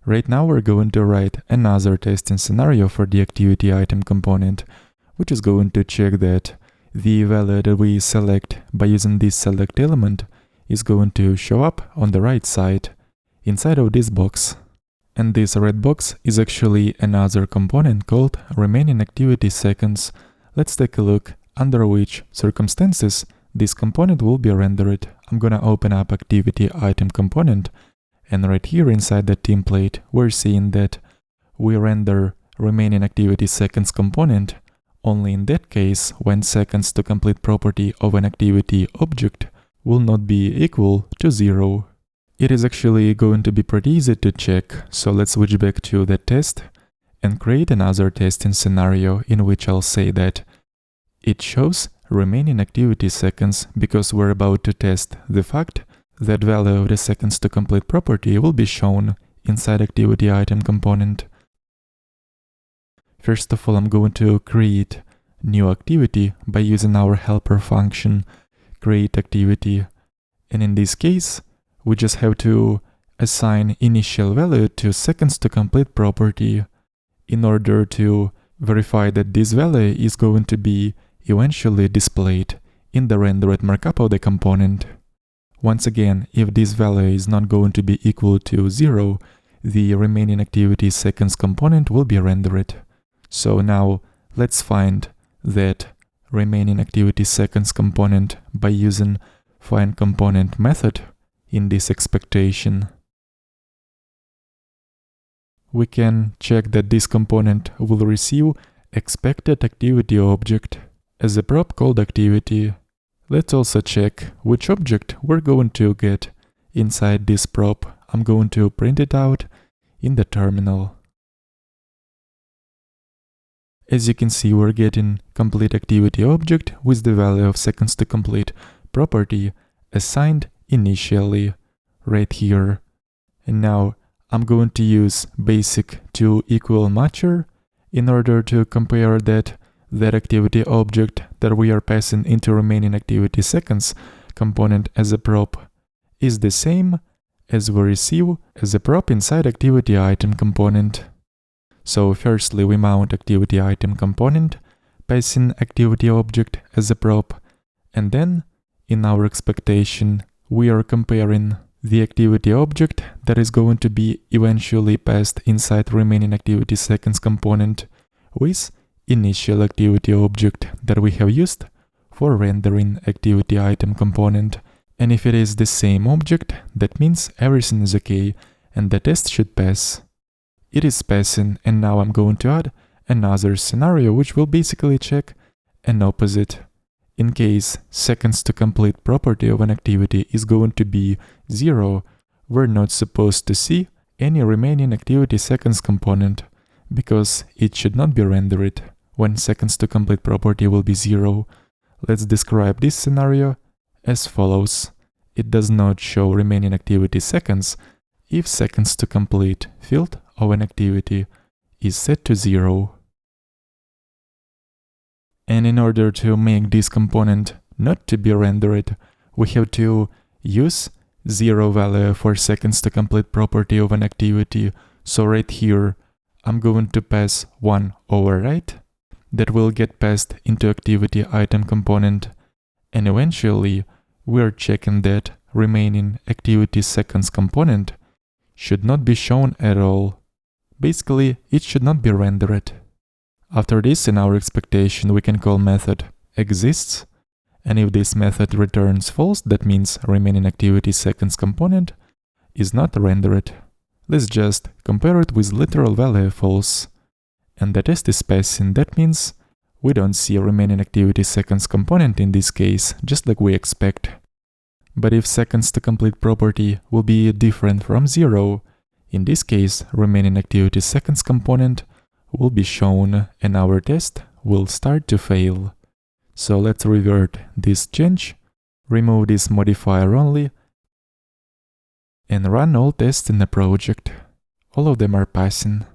Right now we're going to write another testing scenario for the activity item component, which is going to check that the value that we select by using this select element is going to show up on the right side inside of this box. And this red box is actually another component called remaining activity seconds. Let's take a look under which circumstances this component will be rendered. I'm gonna open up activity item component, and right here inside the template we're seeing that we render remaining activity seconds component only in that case when seconds to complete property of an activity object will not be equal to 0. It is actually going to be pretty easy to check, so let's switch back to the test and create another testing scenario in which I'll say that it shows remaining activity seconds because we're about to test the fact that value of the seconds to complete property will be shown inside activity item component. First of all, I'm going to create new activity by using our helper function create activity, and in this case we just have to assign initial value to seconds to complete property in order to verify that this value is going to be eventually displayed in the rendered markup of the component. Once again, if this value is not going to be equal to 0, the remaining activity seconds component will be rendered. So now let's find that remaining activity seconds component by using findComponent method in this expectation. We can check that this component will receive expected activity object as a prop called activity. Let's also check which object we're going to get inside this prop. I'm going to print it out in the terminal. As you can see, we're getting complete activity object with the value of seconds to complete property assigned initially right here. And now I'm going to use basic to equal matcher in order to compare that activity object that we are passing into remaining activity seconds component as a prop is the same as we receive as a prop inside activity item component. So firstly we mount activity item component, passing activity object as a prop, and then in our expectation we are comparing the activity object that is going to be eventually passed inside remaining activity seconds component with initial activity object that we have used for rendering activity item component. And if it is the same object, that means everything is okay and the test should pass. It is passing, and now I'm going to add another scenario which will basically check an opposite. In case seconds to complete property of an activity is going to be 0, we're not supposed to see any remaining activity seconds component because it should not be rendered when seconds to complete property will be 0. Let's describe this scenario as follows. It does not show remaining activity seconds if seconds to complete field of an activity is set to 0. And in order to make this component not to be rendered, we have to use 0 value for seconds to complete property of an activity. So right here I'm going to pass 1 override that will get passed into activity item component, and eventually we are checking that remaining activity seconds component should not be shown at all. Basically, it should not be rendered. After this, in our expectation, we can call method exists, and if this method returns false, that means remaining activity seconds component is not rendered. Let's just compare it with literal value false. And the test is passing, that means we don't see a remaining activity seconds component in this case, just like we expect. But if seconds to complete property will be different from 0, in this case remaining activity seconds component will be shown and our test will start to fail. So let's revert this change, remove this modifier only, and run all tests in the project. All of them are passing.